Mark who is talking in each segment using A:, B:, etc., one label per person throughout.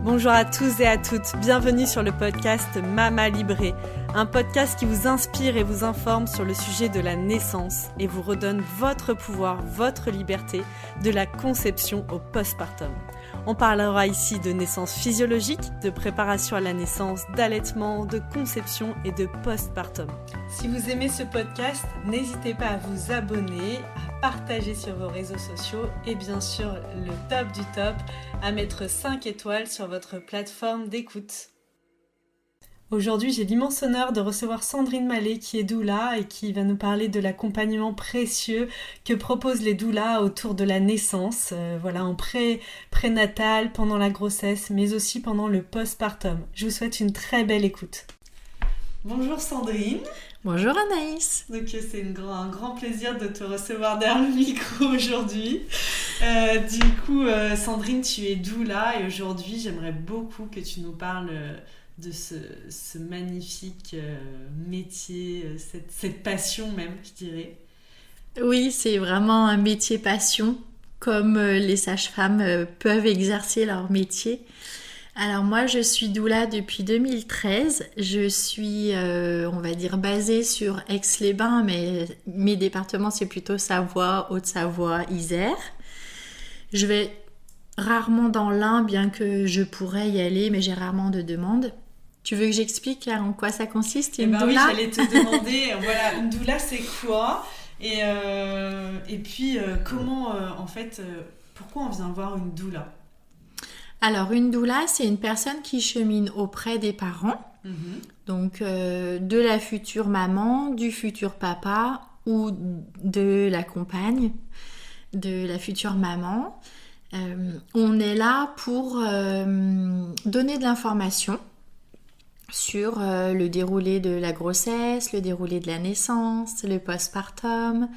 A: Bonjour à tous et à toutes, bienvenue sur le podcast Mama Librée, un podcast qui vous inspire et vous informe sur le sujet de la naissance et vous redonne votre pouvoir, votre liberté, de la conception au postpartum. On parlera ici de naissance physiologique, de préparation à la naissance, d'allaitement, de conception et de postpartum. Si vous aimez ce podcast, n'hésitez pas à vous abonner, à partager sur vos réseaux sociaux et bien sûr, le top du top, à mettre 5 étoiles sur votre plateforme d'écoute. Aujourd'hui, j'ai l'immense honneur de recevoir Sandrine Mallet qui est doula et qui va nous parler de l'accompagnement précieux que proposent les doulas autour de la naissance, en prénatal, pendant la grossesse, mais aussi pendant le postpartum. Je vous souhaite une très belle écoute. Bonjour Sandrine.
B: Bonjour Anaïs.
A: Donc c'est un grand plaisir de te recevoir derrière le micro aujourd'hui. Sandrine, tu es doula et aujourd'hui j'aimerais beaucoup que tu nous parles de ce magnifique métier, cette passion même, je dirais.
B: Oui, c'est vraiment un métier passion, comme les sages-femmes peuvent exercer leur métier. Alors moi, je suis doula depuis 2013. Je suis, basée sur Aix-les-Bains, mais mes départements, c'est plutôt Savoie, Haute-Savoie, Isère. Je vais rarement dans l'Ain, bien que je pourrais y aller, mais j'ai rarement de demandes. Tu veux que j'explique en quoi ça consiste, une doula ?
A: Oui, j'allais te demander, une doula, c'est quoi ? Et puis, pourquoi on vient voir une doula ?
B: Alors, une doula, c'est une personne qui chemine auprès des parents, donc de la future maman, du futur papa ou de la compagne de la future maman. On est là pour donner de l'information sur le déroulé de la grossesse, le déroulé de la naissance, le postpartum,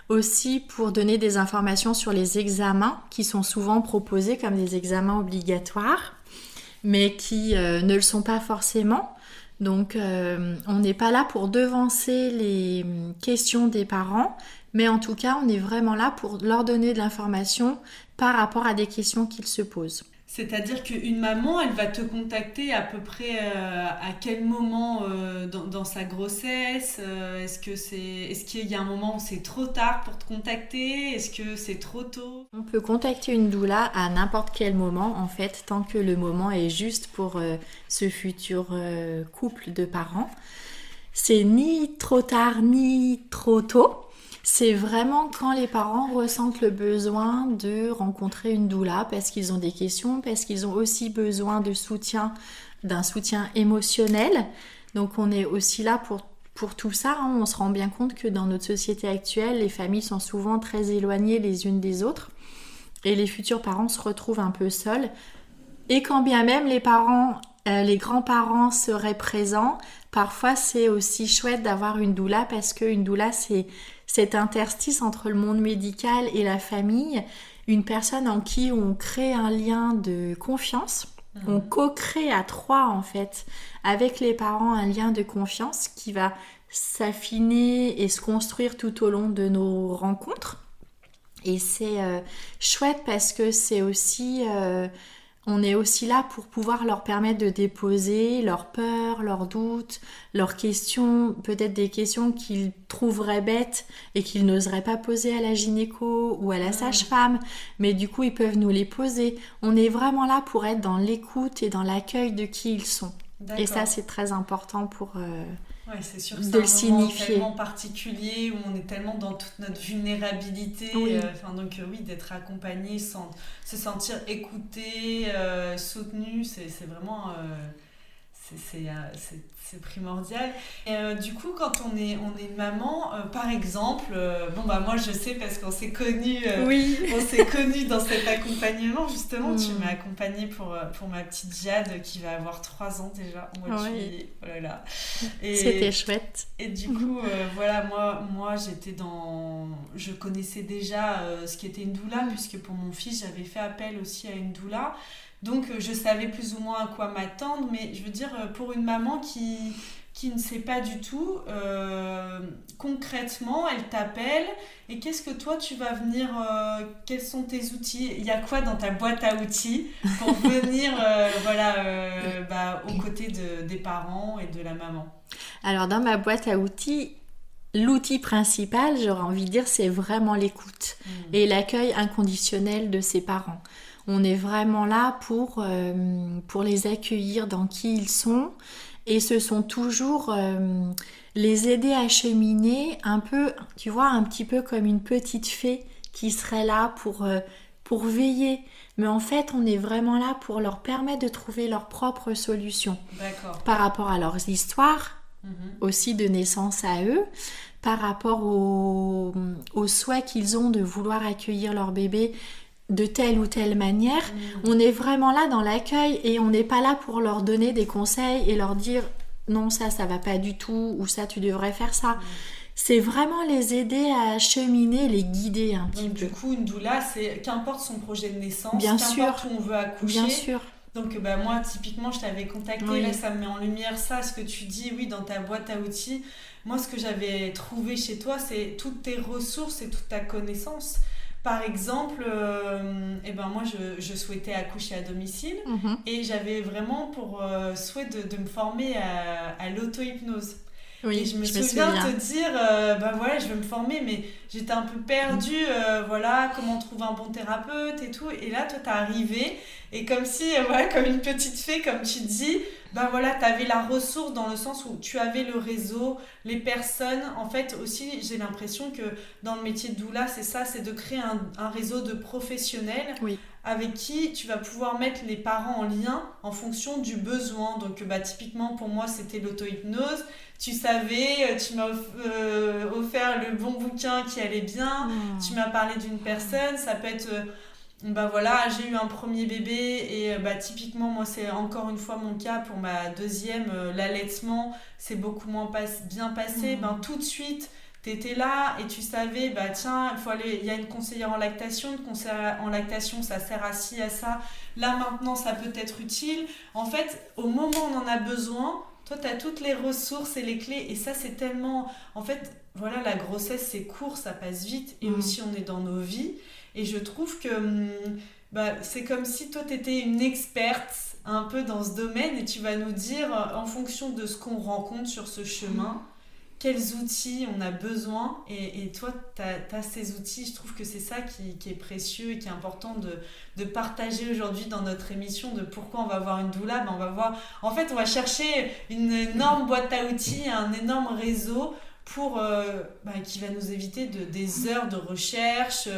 B: aussi pour donner des informations sur les examens qui sont souvent proposés comme des examens obligatoires, mais qui ne le sont pas forcément. Donc on n'est pas là pour devancer les questions des parents, mais en tout cas on est vraiment là pour leur donner de l'information par rapport à des questions qu'ils se posent.
A: C'est-à-dire qu'une maman, elle va te contacter à peu près à quel moment dans sa grossesse ? Est-ce qu'il y a un moment où c'est trop tard pour te contacter ? Est-ce que c'est trop tôt ?
B: On peut contacter une doula à n'importe quel moment, en fait, tant que le moment est juste pour ce futur couple de parents. C'est ni trop tard, ni trop tôt. C'est vraiment quand les parents ressentent le besoin de rencontrer une doula parce qu'ils ont des questions, parce qu'ils ont aussi besoin de soutien, d'un soutien émotionnel. Donc on est aussi là pour tout ça. On se rend bien compte que dans notre société actuelle, les familles sont souvent très éloignées les unes des autres et les futurs parents se retrouvent un peu seuls. Et quand bien même les grands-parents seraient présents, parfois c'est aussi chouette d'avoir une doula parce qu'une doula c'est cet interstice entre le monde médical et la famille, une personne en qui on crée un lien de confiance. On co-crée à 3 en fait, avec les parents un lien de confiance qui va s'affiner et se construire tout au long de nos rencontres. Et c'est chouette parce que c'est aussi... on est aussi là pour pouvoir leur permettre de déposer leurs peurs, leurs doutes, leurs questions, peut-être des questions qu'ils trouveraient bêtes et qu'ils n'oseraient pas poser à la gynéco ou à la sage-femme, mais du coup ils peuvent nous les poser. On est vraiment là pour être dans l'écoute et dans l'accueil de qui ils sont. D'accord. Et ça c'est très important pour
A: c'est sûr que
B: de le
A: c'est un moment
B: signifier.
A: Tellement particulier où on est tellement dans toute notre vulnérabilité, d'être accompagné sans se sentir écouté, soutenu, c'est vraiment c'est primordial. Et du coup, quand on est une maman, par exemple, moi je sais parce qu'on s'est connus, on s'est connus dans cet accompagnement justement. Tu m'as accompagnée pour ma petite Jade qui va avoir 3 ans déjà au mois de juillet. Oh là là. Et
B: c'était chouette.
A: Et du coup, moi je connaissais déjà ce qu'était une doula puisque pour mon fils j'avais fait appel aussi à une doula. Donc je savais plus ou moins à quoi m'attendre, mais je veux dire pour une maman qui ne sait pas du tout, concrètement, elle t'appelle et qu'est-ce que toi tu vas quels sont tes outils ? Il y a quoi dans ta boîte à outils pour venir parents et de la maman?
B: Alors dans ma boîte à outils, l'outil principal, j'aurais envie de dire, c'est vraiment l'écoute et l'accueil inconditionnel de ses parents. On est vraiment là pour les accueillir dans qui ils sont, et ce sont toujours les aider à cheminer un peu, tu vois, un petit peu comme une petite fée qui serait là pour veiller. Mais en fait, on est vraiment là pour leur permettre de trouver leurs propres solutions.
A: D'accord.
B: Par rapport à leurs histoires, aussi de naissance à eux, par rapport au souhait qu'ils ont de vouloir accueillir leur bébé de telle ou telle manière. On est vraiment là dans l'accueil et on n'est pas là pour leur donner des conseils et leur dire non, ça va pas du tout, ou ça tu devrais faire ça. C'est vraiment les aider à cheminer, les guider un petit peu.
A: Du coup, une doula, c'est qu'importe son projet de naissance,
B: Bien
A: qu'importe
B: sûr.
A: où on veut accoucher.
B: Bien sûr.
A: Donc moi, typiquement, je t'avais contacté,
B: Oui.
A: là ça me met en lumière ça, ce que tu dis, oui, dans ta boîte à outils. Moi, ce que j'avais trouvé chez toi, c'est toutes tes ressources et toute ta connaissance. Par exemple, moi je souhaitais accoucher à domicile et j'avais vraiment pour souhait de me former à l'auto-hypnose.
B: Oui,
A: et je me souviens te dire, je veux me former, mais j'étais un peu perdue, comment trouver un bon thérapeute et tout. Et là, toi, t'es arrivée, et comme si, comme une petite fée, comme tu dis, t'avais la ressource dans le sens où tu avais le réseau, les personnes. En fait, aussi, j'ai l'impression que dans le métier de doula, c'est ça, c'est de créer un réseau de professionnels.
B: Oui.
A: Avec qui tu vas pouvoir mettre les parents en lien en fonction du besoin. Donc, typiquement, pour moi, c'était l'auto-hypnose. Tu savais, tu m'as offert le bon bouquin qui allait bien. Tu m'as parlé d'une personne. Ça peut être, j'ai eu un premier bébé et typiquement, moi, c'est encore une fois mon cas pour ma deuxième. L'allaitement, c'est beaucoup moins bien passé. Tout de suite, t'étais là et tu savais, il y a une conseillère en lactation. Une conseillère en lactation, ça sert à ci, à ça. Là, maintenant, ça peut être utile. En fait, au moment où on en a besoin, toi, t'as toutes les ressources et les clés. Et ça, c'est tellement... En fait, la grossesse, c'est court, ça passe vite. Et aussi, on est dans nos vies. Et je trouve que c'est comme si toi, t'étais une experte un peu dans ce domaine. Et tu vas nous dire, en fonction de ce qu'on rencontre sur ce chemin... quels outils on a besoin et toi t'as ces outils. Je trouve que c'est ça qui est précieux et qui est important de partager aujourd'hui dans notre émission de pourquoi on va voir une doula. On va chercher une énorme boîte à outils, un énorme réseau pour qui va nous éviter des heures de recherche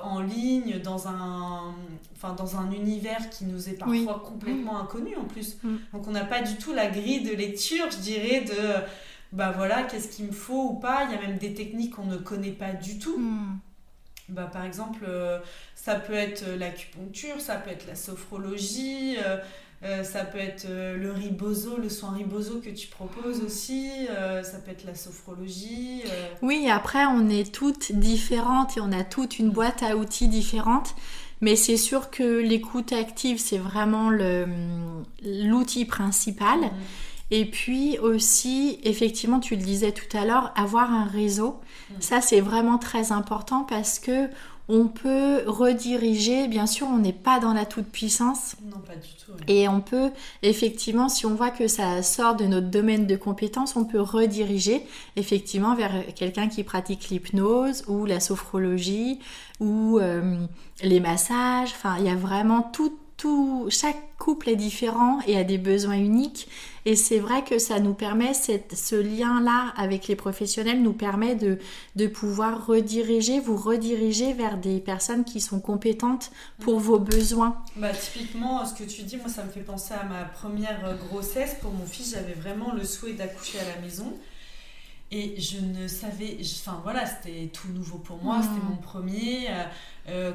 A: en ligne dans un univers qui nous est parfois complètement inconnu en plus. Donc on n'a pas du tout la grille de lecture, je dirais, de qu'est-ce qu'il me faut ou pas. Il y a même des techniques qu'on ne connaît pas du tout. Par exemple, ça peut être l'acupuncture, ça peut être la sophrologie, ça peut être le soin riboso que tu proposes aussi, ça peut être la sophrologie.
B: Oui, après on est toutes différentes et on a toute une boîte à outils différente, mais c'est sûr que l'écoute active, c'est vraiment l'outil principal. Et puis aussi, effectivement, tu le disais tout à l'heure, avoir un réseau, ça c'est vraiment très important parce que on peut rediriger, bien sûr on n'est pas dans la toute-puissance.
A: Non, pas du tout. Ouais.
B: Et on peut, effectivement, si on voit que ça sort de notre domaine de compétences, on peut rediriger effectivement vers quelqu'un qui pratique l'hypnose ou la sophrologie ou les massages. Enfin, il y a vraiment tout, chaque couple est différent et a des besoins uniques. Et c'est vrai que ça nous permet, ce lien-là avec les professionnels nous permet de pouvoir vous rediriger vers des personnes qui sont compétentes pour vos besoins.
A: Typiquement, ce que tu dis, moi, ça me fait penser à ma première grossesse. Pour mon fils, j'avais vraiment le souhait d'accoucher à la maison. Et je ne savais... c'était tout nouveau pour moi, c'était mon premier.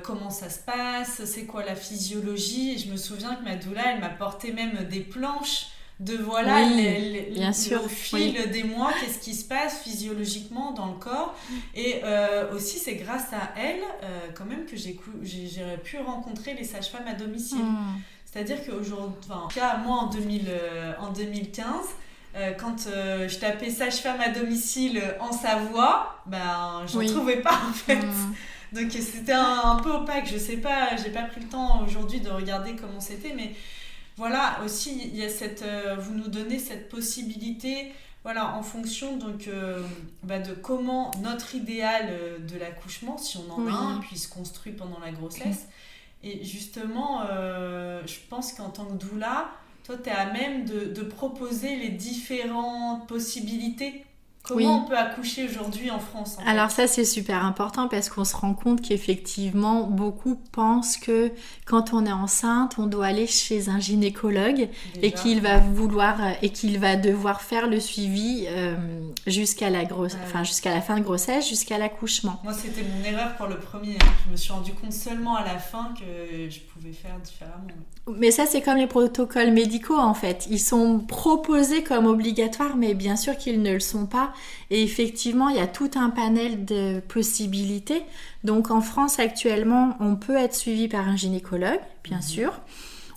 A: Comment ça se passe, c'est quoi la physiologie. Et je me souviens que ma doula, elle m'a porté même des planches de au fil des mois, qu'est-ce qui se passe physiologiquement dans le corps. Et aussi, c'est grâce à elle quand même que j'ai pu rencontrer les sages-femmes à domicile. C'est-à-dire qu'aujourd'hui, moi en 2015, quand je tapais sage-femme à domicile en Savoie, j'en trouvais pas en fait. Donc c'était un peu opaque, je sais pas, j'ai pas pris le temps aujourd'hui de regarder comment c'était, mais voilà, aussi, il y a vous nous donnez cette possibilité, voilà, en fonction donc, de comment notre idéal de l'accouchement, si on en a un, puis se construit pendant la grossesse. Et justement, je pense qu'en tant que doula, toi, tu es à même de proposer les différentes possibilités. Comment on peut accoucher aujourd'hui en France
B: Alors ça, c'est super important parce qu'on se rend compte qu'effectivement, beaucoup pensent que quand on est enceinte, on doit aller chez un gynécologue et qu'il va devoir faire le suivi jusqu'à la fin de grossesse, jusqu'à l'accouchement.
A: Moi, c'était mon erreur pour le premier. Je me suis rendu compte seulement à la fin que je pouvais faire différemment.
B: Mais ça, c'est comme les protocoles médicaux, en fait. Ils sont proposés comme obligatoires, mais bien sûr qu'ils ne le sont pas. Et effectivement, il y a tout un panel de possibilités. Donc, en France, actuellement, on peut être suivi par un gynécologue, bien sûr.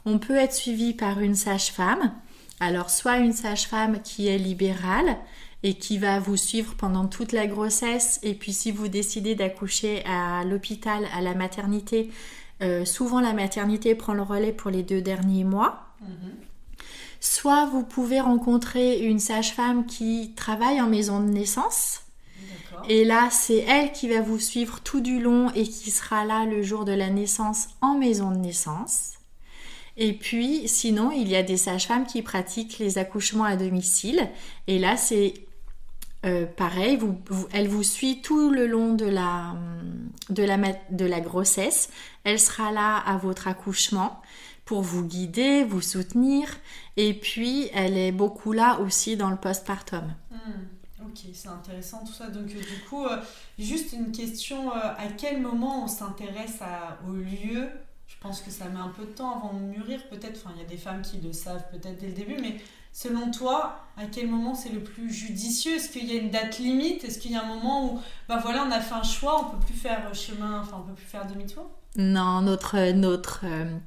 B: On peut être suivi par une sage-femme. Alors, soit une sage-femme qui est libérale et qui va vous suivre pendant toute la grossesse. Et puis, si vous décidez d'accoucher à l'hôpital, à la maternité, souvent la maternité prend le relais pour les 2 derniers mois. Soit vous pouvez rencontrer une sage-femme qui travaille en maison de naissance. D'accord. Et là, c'est elle qui va vous suivre tout du long et qui sera là le jour de la naissance en maison de naissance. Et puis, sinon, il y a des sages-femmes qui pratiquent les accouchements à domicile. Et là, c'est pareil, elle vous suit tout le long de la grossesse. Elle sera là à votre accouchement pour vous guider, vous soutenir. Et puis, elle est beaucoup là aussi dans le postpartum.
A: Ok, c'est intéressant tout ça. Donc, du coup, juste une question, à quel moment on s'intéresse au lieu ? Je pense que ça met un peu de temps avant de mûrir, peut-être. Enfin, il y a des femmes qui le savent peut-être dès le début, mais selon toi, à quel moment c'est le plus judicieux ? Est-ce qu'il y a une date limite ? Est-ce qu'il y a un moment où, on a fait un choix, on peut plus faire on peut plus faire demi-tour ?
B: Non,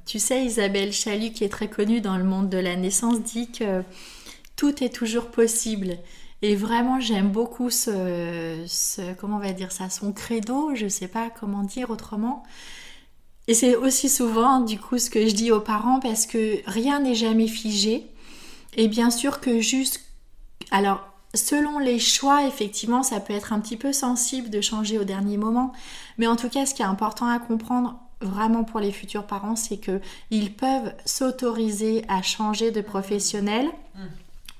B: tu sais, Isabelle Chalut, qui est très connue dans le monde de la naissance, dit que tout est toujours possible. Et vraiment, j'aime beaucoup comment on va dire ça, son credo, je sais pas comment dire autrement. Et c'est aussi souvent, du coup, ce que je dis aux parents, parce que rien n'est jamais figé. Et bien sûr que alors, selon les choix, effectivement, ça peut être un petit peu sensible de changer au dernier moment. Mais en tout cas, ce qui est important à comprendre, vraiment pour les futurs parents, c'est qu'ils peuvent s'autoriser à changer de professionnel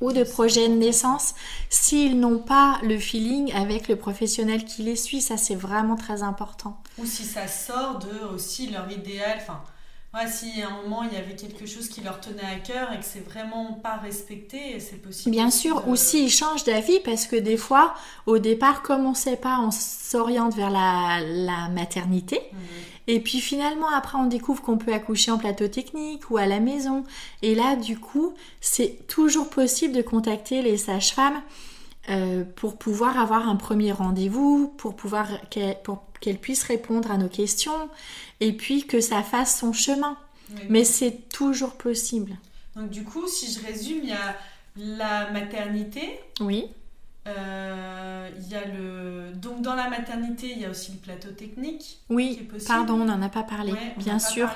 B: ou de projet de naissance s'ils n'ont pas le feeling avec le professionnel qui les suit. Ça, c'est vraiment très important.
A: Ou si ça sort de aussi leur idéal, si à un moment il y avait quelque chose qui leur tenait à cœur et que c'est vraiment pas respecté, c'est possible.
B: Bien sûr, ou s'ils changent d'avis, parce que des fois, au départ, comme on sait pas, on s'oriente vers la maternité. Et puis finalement, après, on découvre qu'on peut accoucher en plateau technique ou à la maison. Et là, du coup, c'est toujours possible de contacter les sages-femmes pour pouvoir avoir un premier rendez-vous, pour qu'elles puissent répondre à nos questions et puis que ça fasse son chemin. Oui. Mais c'est toujours possible.
A: Donc du coup, si je résume, il y a la maternité.
B: Oui.
A: Donc dans la maternité, il y a aussi le plateau technique.
B: Oui,
A: qui est possible.
B: Pardon, on n'en a pas parlé, bien sûr.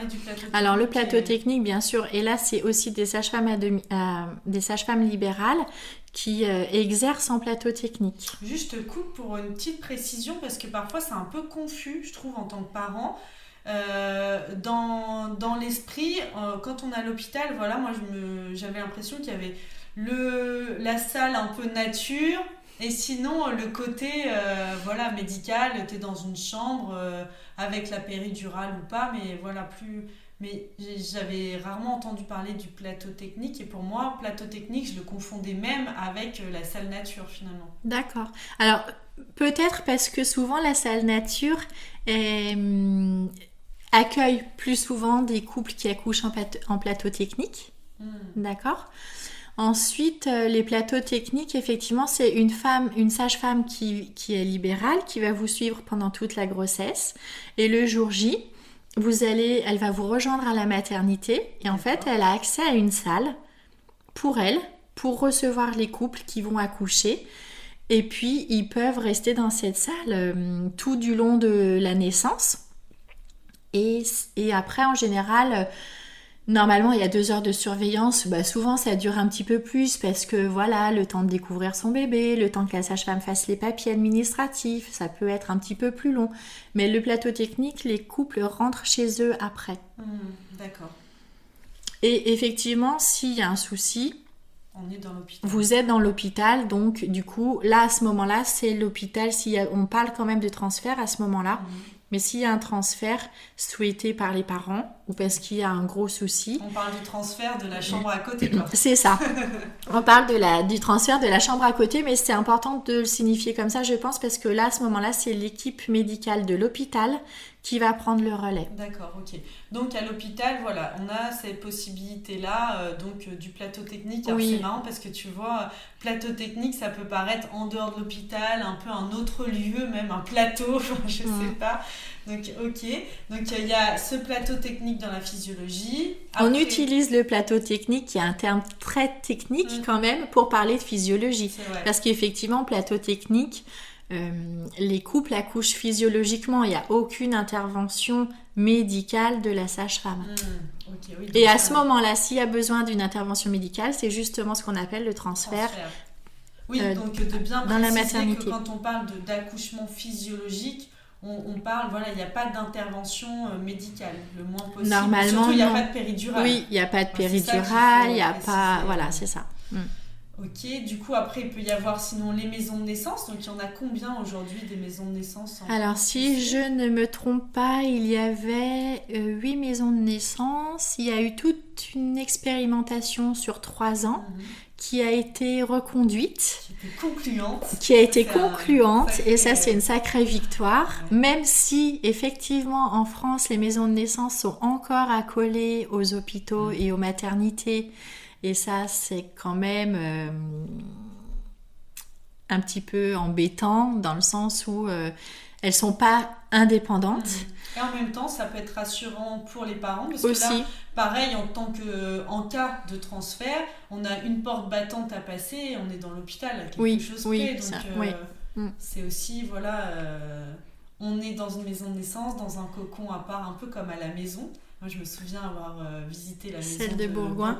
B: Alors le plateau technique, bien sûr, et là c'est aussi des sages-femmes des sages-femmes libérales qui exercent en plateau technique.
A: Juste te coupe pour une petite précision parce que parfois c'est un peu confus, je trouve, en tant que parent. Dans l'esprit, quand on est à l'hôpital, moi j'avais l'impression qu'il y avait la salle un peu nature. Et sinon, le côté médical, t'es dans une chambre avec la péridurale ou pas, mais j'avais rarement entendu parler du plateau technique. Et pour moi, plateau technique, je le confondais même avec la salle nature finalement.
B: D'accord. Alors, peut-être parce que souvent la salle nature accueille plus souvent des couples qui accouchent en plateau technique. D'accord ? Ensuite, les plateaux techniques, effectivement, c'est une sage-femme qui est libérale, qui va vous suivre pendant toute la grossesse. Et le jour J, elle va vous rejoindre à la maternité. Et en fait, elle a accès à une salle pour recevoir les couples qui vont accoucher. Et puis, ils peuvent rester dans cette salle tout du long de la naissance. Et après, en général, Normalement, il y a 2 heures de surveillance. Souvent, ça dure un petit peu plus parce que voilà, le temps de découvrir son bébé, le temps que la sage-femme fasse les papiers administratifs, ça peut être un petit peu plus long. Mais le plateau technique, les couples rentrent chez eux après.
A: D'accord.
B: Et effectivement, s'il y a un souci,
A: on est dans l'hôpital.
B: Vous êtes dans l'hôpital, donc du coup, là, à ce moment-là, c'est l'hôpital. On parle quand même de transfert à ce moment-là. Mais s'il y a un transfert souhaité par les parents ou parce qu'il y a un gros souci...
A: On parle du transfert de la chambre à côté, quoi.
B: C'est ça. On parle du transfert de la chambre à côté, mais c'est important de le signifier comme ça, je pense, parce que là, à ce moment-là, c'est l'équipe médicale de l'hôpital qui va prendre le relais.
A: D'accord, ok. Donc à l'hôpital, voilà, on a cette possibilité-là du plateau technique. Alors c'est marrant parce que tu vois, plateau technique, ça peut paraître en dehors de l'hôpital, un peu un autre lieu, même un plateau, je sais pas. Donc ok, donc il y a ce plateau technique dans la physiologie. Après...
B: On utilise le plateau technique, qui est un terme très technique quand même, pour parler de physiologie. Parce qu'effectivement, plateau technique... les couples accouchent physiologiquement, il n'y a aucune intervention médicale de la sage-femme. Et à ce moment-là, s'il y a besoin d'une intervention médicale, c'est justement ce qu'on appelle le transfert.
A: Oui, donc de bien
B: dans la
A: préciser
B: maternité.
A: Que quand on parle d'accouchement physiologique, on parle, voilà, il n'y a pas d'intervention médicale, le moins possible.
B: Normalement,
A: surtout, il n'y a pas de péridurale.
B: Oui, il n'y a pas de péridurale, il n'y a pas... Voilà, c'est ça.
A: Ok, du coup après il peut y avoir sinon les maisons de naissance, donc il y en a combien aujourd'hui des maisons de naissance
B: Alors si je ne me trompe pas, il y avait 8 maisons de naissance, il y a eu toute une expérimentation sur 3 ans qui a été reconduite. Qui a été concluante et ça c'est une sacrée victoire, même si effectivement en France les maisons de naissance sont encore accolées aux hôpitaux et aux maternités. Et ça, c'est quand même un petit peu embêtant dans le sens où elles sont pas indépendantes.
A: Et en même temps, ça peut être rassurant pour les parents parce
B: aussi.
A: Que là, pareil, en cas de transfert, on a une porte battante à passer et on est dans l'hôpital à quelque chose près. Donc, c'est aussi, voilà, on est dans une maison de naissance, dans un cocon à part, un peu comme à la maison. Moi, je me souviens avoir visité la maison
B: Celle de Bourgoin.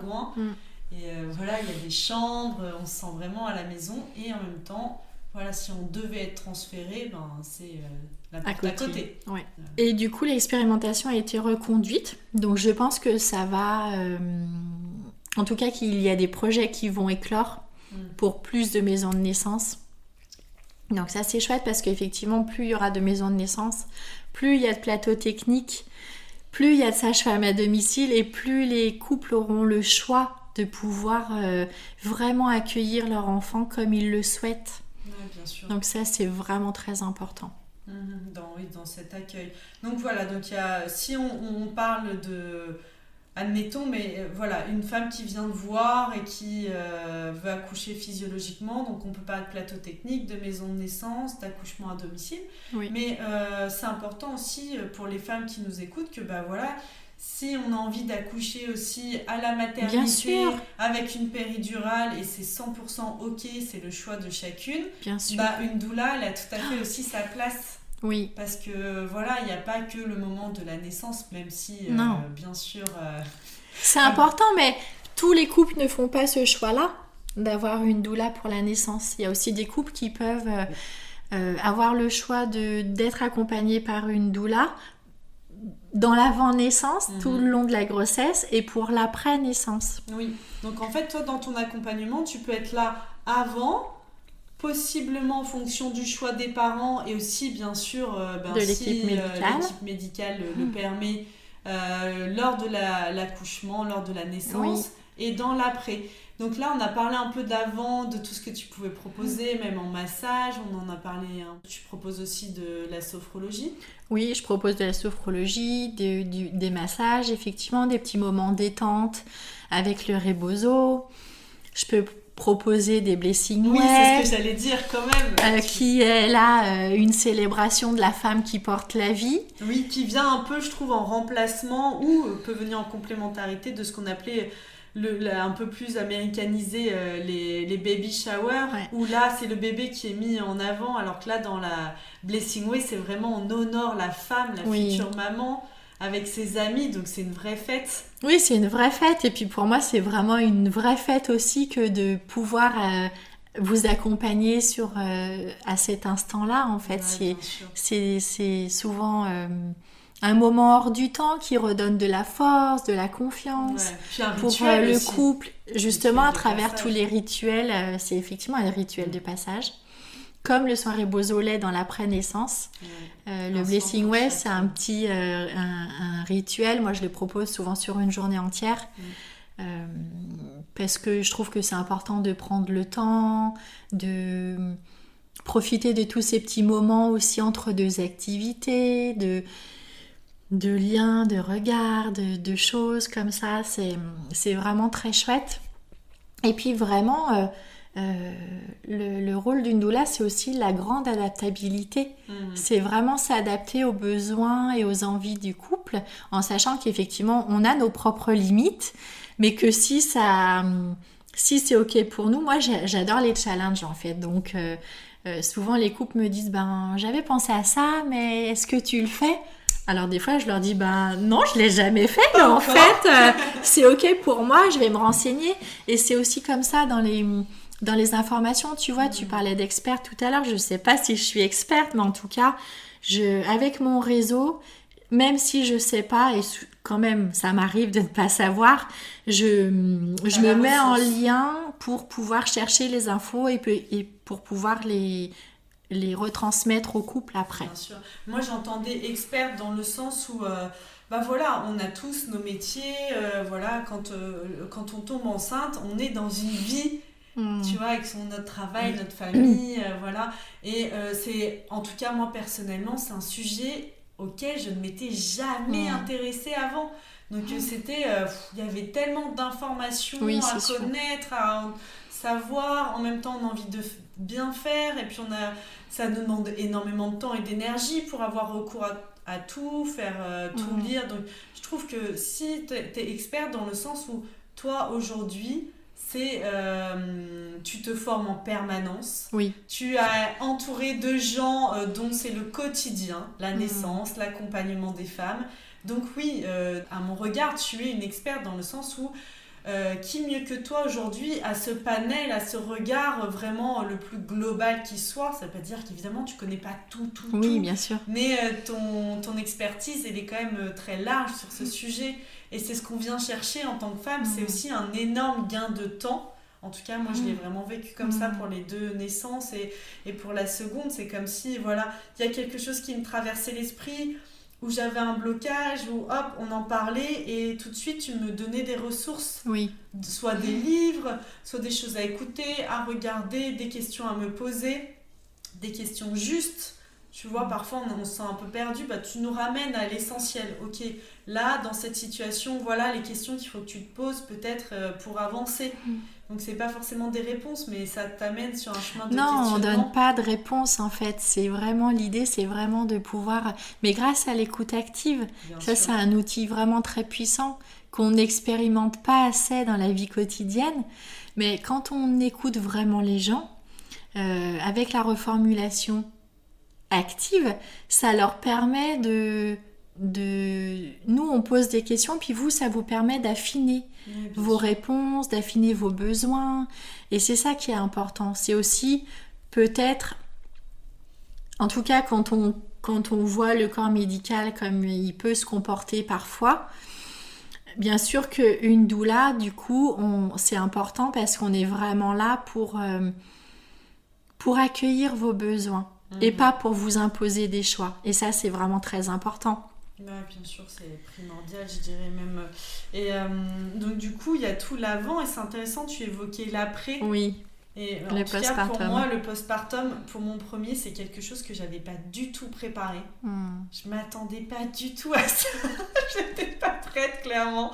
A: Et voilà, il y a des chambres, on se sent vraiment à la maison. Et en même temps, voilà, si on devait être transféré, c'est la porte à côté.
B: Ouais. Et du coup, l'expérimentation a été reconduite. Donc, je pense que ça va... en tout cas, qu'il y a des projets qui vont éclore pour plus de maisons de naissance. Donc, ça, c'est chouette parce qu'effectivement, plus il y aura de maisons de naissance, plus il y a de plateaux techniques, plus il y a de sages-femmes à domicile et plus les couples auront le choix de pouvoir vraiment accueillir leur enfant comme ils le souhaitent.
A: Ouais, bien sûr.
B: Donc ça, c'est vraiment très important.
A: Dans cet accueil. Donc voilà, si on parle de... Admettons, mais voilà, une femme qui vient de voir et qui veut accoucher physiologiquement, donc on peut parler de plateau technique, de maison de naissance, d'accouchement à domicile.
B: Oui.
A: Mais c'est important aussi pour les femmes qui nous écoutent que voilà, si on a envie d'accoucher aussi à la maternité avec une péridurale et c'est 100% ok, c'est le choix de chacune, une doula, elle a tout à fait aussi sa place.
B: Oui.
A: Parce que voilà, il n'y a pas que le moment de la naissance, même si bien sûr...
B: C'est important, mais tous les couples ne font pas ce choix-là d'avoir une doula pour la naissance. Il y a aussi des couples qui peuvent avoir le choix d'être accompagnés par une doula dans l'avant-naissance, tout le long de la grossesse et pour l'après-naissance.
A: Oui, donc en fait, toi, dans ton accompagnement, tu peux être là avant... possiblement en fonction du choix des parents et aussi bien sûr
B: de l'équipe médicale.
A: L'équipe médicale le permet lors de l'accouchement, lors de la naissance et dans l'après. Donc là on a parlé un peu d'avant, de tout ce que tu pouvais proposer, même en massage, on en a parlé. Tu proposes aussi de la sophrologie?
B: Oui, je propose de la sophrologie, des massages, effectivement, des petits moments détente avec le rebozo. Je peux proposer des blessing
A: Oui, c'est ce que j'allais dire quand même.
B: Qui est là une célébration de la femme qui porte la vie.
A: Oui, qui vient un peu, je trouve, en remplacement ou peut venir en complémentarité de ce qu'on appelait un peu plus américanisé les baby showers, où là c'est le bébé qui est mis en avant, alors que là dans la Blessing Way c'est vraiment on honore la femme, la future maman, avec ses amis, donc c'est une vraie fête.
B: Oui, c'est une vraie fête. Et puis pour moi, c'est vraiment une vraie fête aussi que de pouvoir vous accompagner à cet instant-là. En fait,
A: Ouais, bien sûr.
B: c'est souvent un moment hors du temps qui redonne de la force, de la confiance.
A: Ouais. Puis un
B: Pour
A: rituel
B: le
A: aussi.
B: couple, justement,
A: Rituel
B: à
A: de
B: travers
A: passage.
B: tous les rituels, c'est effectivement un rituel de passage. Comme le soirée Beausoleil dans l'après-naissance.
A: Ouais.
B: Le
A: Un
B: Blessing
A: pour
B: Way,
A: chaque.
B: c'est un petit un rituel. Moi, je le propose souvent sur une journée entière. Euh, Parce que je trouve que c'est important de prendre le temps, de profiter de tous ces petits moments aussi entre deux activités, de liens, de regards, de choses comme ça. C'est vraiment très chouette. Et puis vraiment, le rôle d'une doula, c'est aussi la grande adaptabilité. C'est vraiment s'adapter aux besoins et aux envies du couple, en sachant qu'effectivement, on a nos propres limites, mais que si c'est ok pour nous, moi j'adore les challenges en fait. Donc souvent les couples me disent, ben j'avais pensé à ça, mais est-ce que tu le fais? Alors des fois je leur dis, ben non, je l'ai jamais fait, mais en fait c'est ok pour moi, je vais me renseigner. Et c'est aussi comme ça dans les informations, tu vois, tu parlais d'expert tout à l'heure, je sais pas si je suis experte, mais en tout cas, avec mon réseau, même si je sais pas, et quand même ça m'arrive de ne pas savoir, je me mets en lien pour pouvoir chercher les infos et pour pouvoir les retransmettre au couple après.
A: Bien sûr. Moi, j'entendais experte dans le sens où, bah voilà, on a tous nos métiers. Voilà, quand on tombe enceinte, on est dans une vie, tu vois, avec notre travail, notre famille, voilà. Et c'est, en tout cas, moi personnellement, c'est un sujet auquel je ne m'étais jamais intéressée avant. Donc c'était, il y avait tellement d'informations à connaître, à savoir. En même temps, on a envie de bien faire, et puis ça nous demande énormément de temps et d'énergie pour avoir recours à tout, faire tout lire. Donc je trouve que si tu es experte dans le sens où toi aujourd'hui, tu te formes en permanence.
B: Oui.
A: Tu es entouré de gens dont c'est le quotidien, la naissance, l'accompagnement des femmes. Donc oui, à mon regard, tu es une experte dans le sens où qui mieux que toi aujourd'hui a ce panel, a ce regard vraiment le plus global qui soit. Ça veut pas dire qu'évidemment tu connais pas tout.
B: Oui, bien sûr.
A: Mais ton expertise, elle est quand même très large sur ce sujet. Et c'est ce qu'on vient chercher en tant que femme. C'est aussi un énorme gain de temps. En tout cas, moi, je l'ai vraiment vécu comme ça pour les 2 naissances. Et pour la seconde, c'est comme si, voilà, il y a quelque chose qui me traversait l'esprit, où j'avais un blocage, où hop, on en parlait, et tout de suite, tu me donnais des ressources.
B: Oui.
A: Soit des livres, soit des choses à écouter, à regarder, des questions à me poser, des questions justes. Tu vois, parfois on se sent un peu perdu, bah, tu nous ramènes à l'essentiel. Ok, là, dans cette situation, voilà les questions qu'il faut que tu te poses peut-être pour avancer. Donc c'est pas forcément des réponses, mais ça t'amène sur un chemin de questionnement.
B: Non, on donne pas de réponse en fait. C'est vraiment l'idée, c'est vraiment de pouvoir... Mais grâce à l'écoute active, ça c'est un outil vraiment très puissant qu'on n'expérimente pas assez dans la vie quotidienne. Mais quand on écoute vraiment les gens, avec la reformulation active, ça leur permet nous on pose des questions, puis vous ça vous permet d'affiner vos réponses, d'affiner vos besoins, et c'est ça qui est important. C'est aussi peut-être, en tout cas quand on voit le corps médical comme il peut se comporter parfois, bien sûr qu'une doula, du coup c'est important parce qu'on est vraiment là pour accueillir vos besoins. Et pas pour vous imposer des choix. Et ça, c'est vraiment très important.
A: Ouais, bien sûr, c'est primordial, je dirais même. Et donc, du coup, il y a tout l'avant, et c'est intéressant, tu évoquais l'après.
B: Oui,
A: et
B: le
A: en tout cas,
B: postpartum.
A: pour moi, le postpartum, pour mon premier, c'est quelque chose que j'avais pas du tout préparé. Je m'attendais pas du tout à ça. J'étais pas prête, clairement.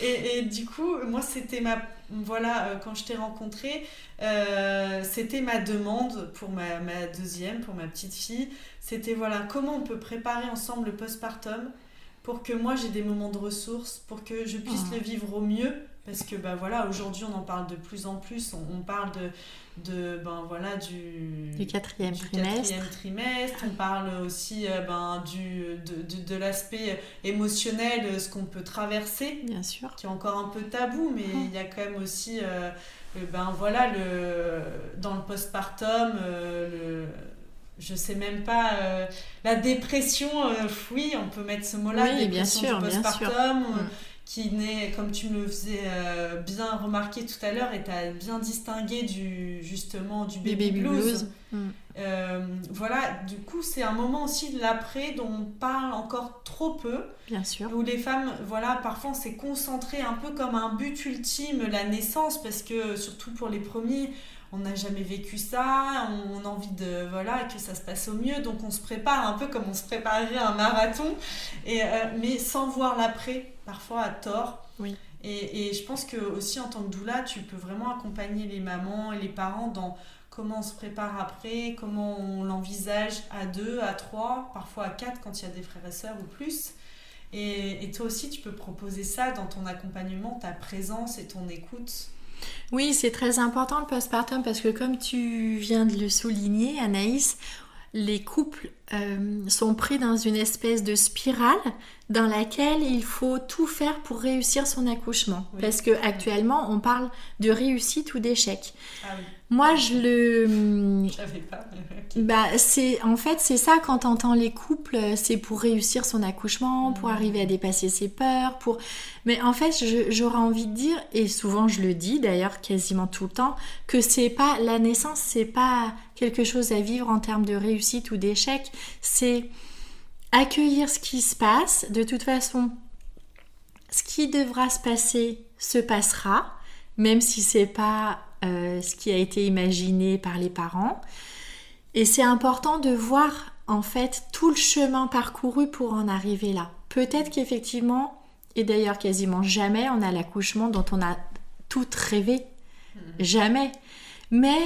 A: Et du coup, moi, c'était quand je t'ai rencontrée, c'était ma demande pour ma deuxième, pour ma petite fille. C'était voilà, comment on peut préparer ensemble le postpartum pour que moi j'ai des moments de ressources, pour que je puisse le vivre au mieux. Parce que voilà, aujourd'hui on en parle de plus en plus, on parle du
B: quatrième
A: trimestre, on parle aussi de l'aspect émotionnel, ce qu'on peut traverser,
B: bien sûr,
A: qui est encore un peu tabou, mais il y a quand même aussi dans le postpartum, je sais même pas, la dépression, oui, on peut mettre ce mot-là,
B: oui,
A: dépression du postpartum,
B: bien sûr.
A: qui naît, comme tu me le faisais bien remarquer tout à l'heure, et tu as bien distingué du baby blues. Voilà, du coup, c'est un moment aussi de l'après dont on parle encore trop peu.
B: Bien sûr.
A: Où les femmes, voilà, parfois on s'est concentré un peu comme un but ultime, la naissance, parce que surtout pour les premiers, on n'a jamais vécu ça, on a envie que ça se passe au mieux, donc on se prépare un peu comme on se préparerait à un marathon, mais sans voir l'après, parfois à tort.
B: Oui.
A: Et je pense que aussi en tant que doula, tu peux vraiment accompagner les mamans et les parents dans comment on se prépare après, comment on l'envisage à 2, à 3, parfois à 4 quand il y a des frères et sœurs ou plus. Et toi aussi, tu peux proposer ça dans ton accompagnement, ta présence et ton écoute.
B: Oui, c'est très important le postpartum parce que comme tu viens de le souligner, Anaïs, les couples sont pris dans une espèce de spirale dans laquelle il faut tout faire pour réussir son accouchement. Oui. Parce qu'actuellement, on parle de réussite ou d'échec.
A: Ah oui.
B: Moi, je
A: savais pas.
B: En fait, c'est ça quand t'entends les couples, c'est pour réussir son accouchement, pour arriver à dépasser ses peurs, Mais en fait, j'aurais envie de dire, et souvent je le dis d'ailleurs quasiment tout le temps, que la naissance, c'est pas quelque chose à vivre en termes de réussite ou d'échec, c'est accueillir ce qui se passe. De toute façon, ce qui devra se passer se passera, même si c'est pas ce qui a été imaginé par les parents. Et c'est important de voir en fait tout le chemin parcouru pour en arriver là. Peut-être qu'effectivement, et d'ailleurs quasiment jamais, on a l'accouchement dont on a toutes rêvé. Jamais. Mais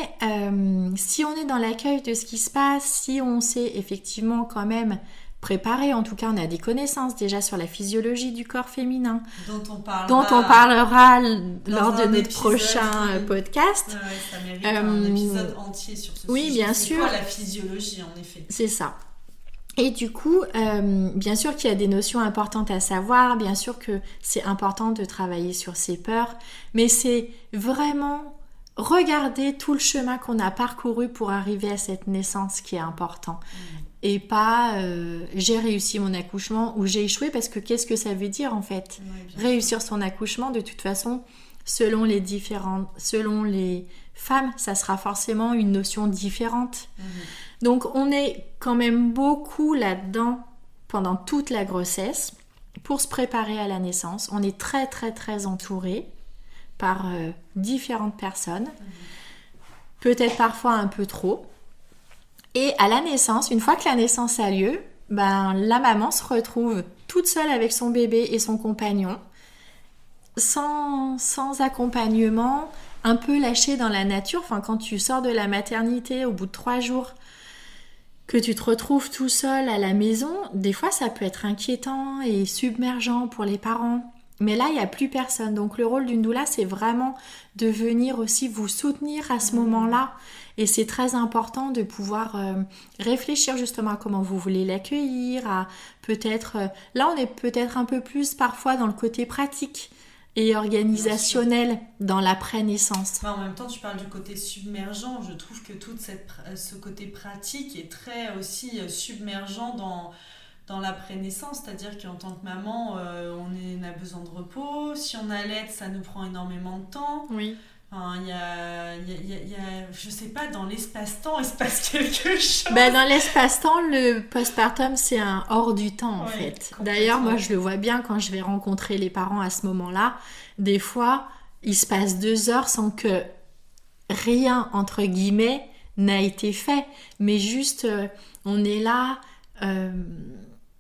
B: si on est dans l'accueil de ce qui se passe, si on sait effectivement quand même préparer, en tout cas on a des connaissances déjà sur la physiologie du corps féminin, dont on parlera lors de notre prochain podcast.
A: Ouais, ça mérite un épisode entier sur ce sujet.
B: Oui, bien
A: sûr. C'est quoi la physiologie en effet ?
B: C'est ça. Et du coup, bien sûr qu'il y a des notions importantes à savoir, bien sûr que c'est important de travailler sur ses peurs, mais c'est vraiment regarder tout le chemin qu'on a parcouru pour arriver à cette naissance qui est important. Et pas j'ai réussi mon accouchement ou j'ai échoué, parce que qu'est-ce que ça veut dire en fait ? Réussir son accouchement, de toute façon, selon les femmes, ça sera forcément une notion différente. Donc on est quand même beaucoup là-dedans pendant toute la grossesse pour se préparer à la naissance. On est très très très entouré par différentes personnes, peut-être parfois un peu trop. Et à la naissance, une fois que la naissance a lieu, la maman se retrouve toute seule avec son bébé et son compagnon, sans accompagnement, un peu lâchée dans la nature. Enfin, quand tu sors de la maternité au bout de 3 jours, que tu te retrouves tout seul à la maison, des fois ça peut être inquiétant et submergent pour les parents. Mais là, il n'y a plus personne. Donc le rôle d'une doula, c'est vraiment de venir aussi vous soutenir à ce moment-là. Et c'est très important de pouvoir réfléchir justement à comment vous voulez l'accueillir, à peut-être... là, on est peut-être un peu plus parfois dans le côté pratique et organisationnel dans l'après-naissance.
A: En même temps, tu parles du côté submergent. Je trouve que tout ce côté pratique est très aussi submergent dans l'après-naissance, c'est-à-dire qu'en tant que maman, on a besoin de repos. Si on allaite, ça nous prend énormément de temps.
B: Oui.
A: Enfin, je sais pas, dans l'espace-temps, il se passe quelque chose.
B: Dans l'espace-temps, le postpartum, c'est un hors du temps, en fait. D'ailleurs, moi, je le vois bien quand je vais rencontrer les parents à ce moment-là. Des fois, il se passe 2 heures sans que rien, entre guillemets, n'a été fait. Mais juste, on est là...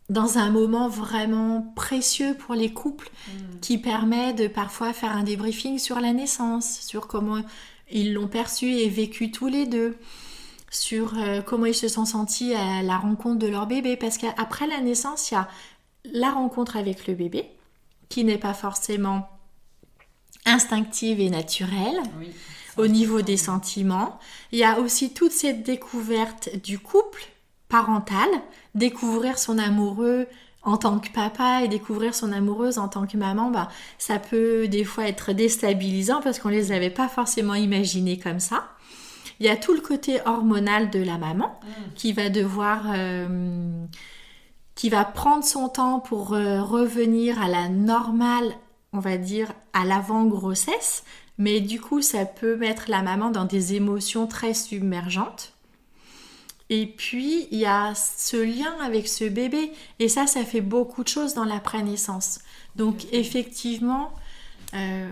B: dans un moment vraiment précieux pour les couples qui permet de parfois faire un débriefing sur la naissance, sur comment ils l'ont perçu et vécu tous les deux, sur comment ils se sont sentis à la rencontre de leur bébé, parce qu'après la naissance, il y a la rencontre avec le bébé, qui n'est pas forcément instinctive et naturelle,
A: Oui.
B: au niveau des sentiments. Il y a aussi toute cette découverte du couple parental, découvrir son amoureux en tant que papa et découvrir son amoureuse en tant que maman, ça peut des fois être déstabilisant parce qu'on les avait pas forcément imaginés comme ça. Il y a tout le côté hormonal de la maman qui va devoir... qui va prendre son temps pour revenir à la normale, on va dire, à l'avant-grossesse. Mais du coup, ça peut mettre la maman dans des émotions très submergentes. Et puis, il y a ce lien avec ce bébé. Et ça fait beaucoup de choses dans l'après-naissance. Donc, effectivement,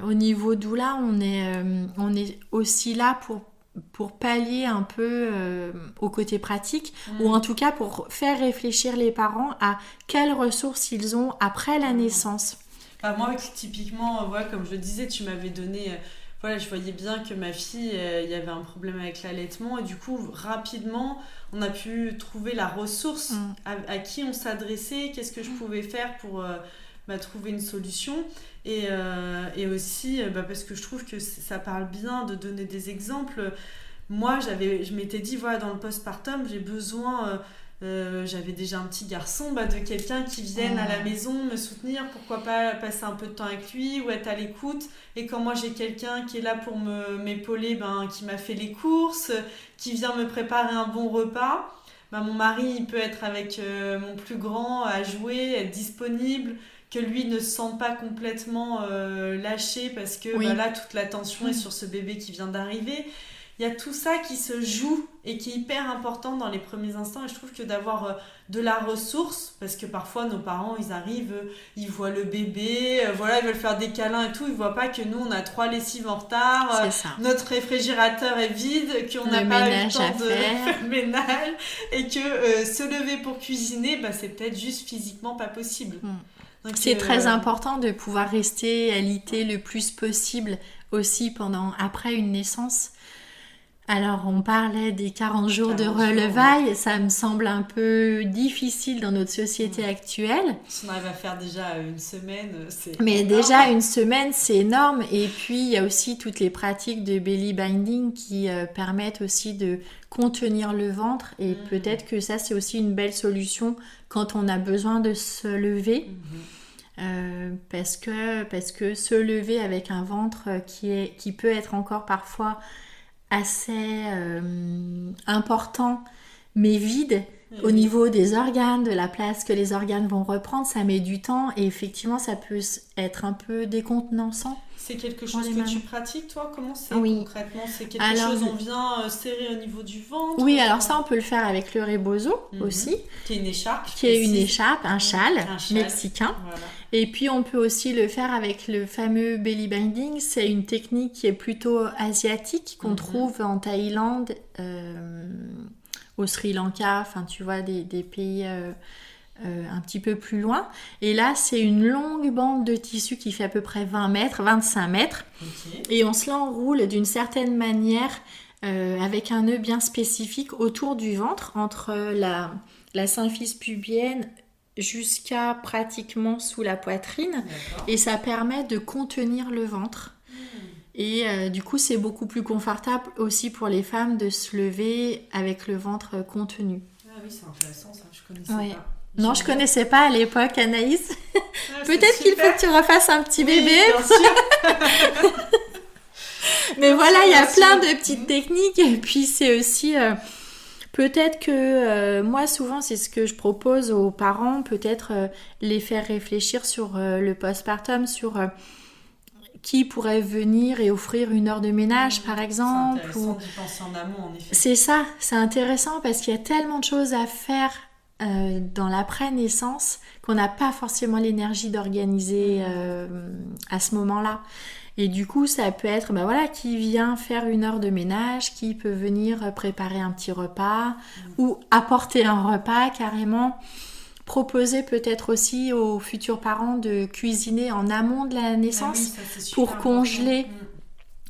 B: au niveau doula, on est aussi là pour pallier un peu au côté pratique, ou en tout cas pour faire réfléchir les parents à quelles ressources ils ont après la naissance.
A: Moi, typiquement, comme je le disais, tu m'avais donné... je voyais bien que ma fille, il y avait un problème avec l'allaitement. Et du coup, rapidement, on a pu trouver la ressource à qui on s'adressait, qu'est-ce que je pouvais faire pour trouver une solution. Et aussi, parce que je trouve que ça parle bien de donner des exemples. Moi, je m'étais dit, dans le postpartum, j'ai besoin... j'avais déjà un petit garçon, de quelqu'un qui vienne à la maison me soutenir, pourquoi pas passer un peu de temps avec lui ou être à l'écoute. Et quand moi j'ai quelqu'un qui est là pour m'épauler, qui m'a fait les courses, qui vient me préparer un bon repas, mon mari il peut être avec mon plus grand à jouer, être disponible, que lui ne se sente pas complètement lâché parce que là toute l'attention est sur ce bébé qui vient d'arriver. Il y a tout ça qui se joue et qui est hyper important dans les premiers instants. Et je trouve que d'avoir de la ressource, parce que parfois nos parents, ils arrivent, ils voient le bébé, ils veulent faire des câlins et tout. Ils ne voient pas que nous, on a 3 lessives en retard, notre réfrigérateur est vide, qu'on n'a pas eu le temps de faire le ménage. Et que se lever pour cuisiner, c'est peut-être juste physiquement pas possible. Donc,
B: c'est très important de pouvoir rester alité le plus possible aussi après une naissance. Alors, on parlait des 40 jours de relevailles, ça me semble un peu difficile dans notre société actuelle.
A: Si on arrive à faire déjà une semaine, c'est
B: Mais
A: énorme.
B: déjà, une semaine, c'est énorme. Et puis, il y a aussi toutes les pratiques de belly binding qui permettent aussi de contenir le ventre. Et peut-être que ça, c'est aussi une belle solution quand on a besoin de se lever. Parce que se lever avec un ventre qui peut être encore parfois assez important mais vide au niveau des organes, de la place que les organes vont reprendre, ça met du temps et effectivement ça peut être un peu décontenançant.
A: C'est quelque chose que tu pratiques toi? Comment c'est concrètement? C'est quelque chose, on vient serrer au niveau du ventre?
B: Oui, alors ça on peut le faire avec le rebozo aussi.
A: Qui est une écharpe.
B: Qui est une écharpe, un châle mexicain.
A: Voilà.
B: Et puis on peut aussi le faire avec le fameux belly binding. C'est une technique qui est plutôt asiatique, qu'on trouve en Thaïlande, au Sri Lanka, enfin tu vois des pays un petit peu plus loin. Et là c'est une longue bande de tissu qui fait à peu près 20 mètres, 25 mètres. Et on se l'enroule d'une certaine manière avec un nœud bien spécifique autour du ventre, entre la symphyse pubienne jusqu'à pratiquement sous la poitrine.
A: D'accord.
B: Et ça permet de contenir le ventre. Et du coup, c'est beaucoup plus confortable aussi pour les femmes de se lever avec le ventre contenu.
A: Ah oui, c'est intéressant ça, je connaissais pas.
B: Non, je connaissais pas à l'époque, Anaïs. Peut-être qu'il faut que tu refasses un petit bébé.
A: Bien sûr.
B: Mais voilà, il y a plein de petites techniques. Et puis, c'est aussi... peut-être que moi, souvent, c'est ce que je propose aux parents. Peut-être les faire réfléchir sur le postpartum, sur... qui pourrait venir et offrir une heure de ménage, par exemple.
A: C'est intéressant d'y penser en amont, en effet.
B: C'est ça, c'est intéressant parce qu'il y a tellement de choses à faire dans l'après-naissance qu'on n'a pas forcément l'énergie d'organiser à ce moment-là. Et du coup, ça peut être, qui vient faire une heure de ménage, qui peut venir préparer un petit repas ou apporter un repas carrément. Proposer peut-être aussi aux futurs parents de cuisiner en amont de la naissance pour congeler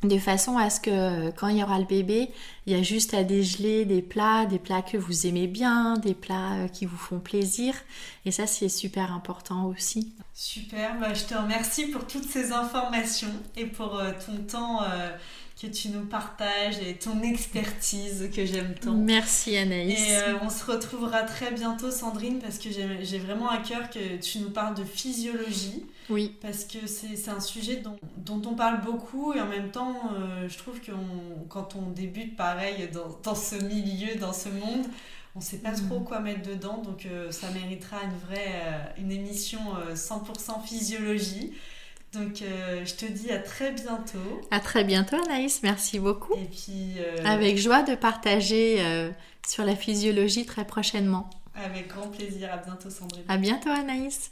B: de façon à ce que quand il y aura le bébé, il y a juste à dégeler des plats que vous aimez bien, des plats qui vous font plaisir. Et ça, c'est super important aussi.
A: Super, je te remercie pour toutes ces informations et pour ton temps que tu nous partages et ton expertise que j'aime tant.
B: Merci Anaïs.
A: Et on se retrouvera très bientôt Sandrine, parce que j'ai vraiment à cœur que tu nous parles de physiologie.
B: Oui.
A: Parce que c'est un sujet dont on parle beaucoup, et en même temps je trouve que quand on débute pareil dans ce milieu, dans ce monde, on ne sait pas trop quoi mettre dedans, donc ça méritera une émission 100% physiologie. Donc je te dis à très bientôt.
B: À très bientôt Anaïs, merci beaucoup.
A: Et puis
B: avec joie de partager sur la physiologie très prochainement.
A: Avec grand plaisir, à bientôt Sandrine.
B: À bientôt Anaïs.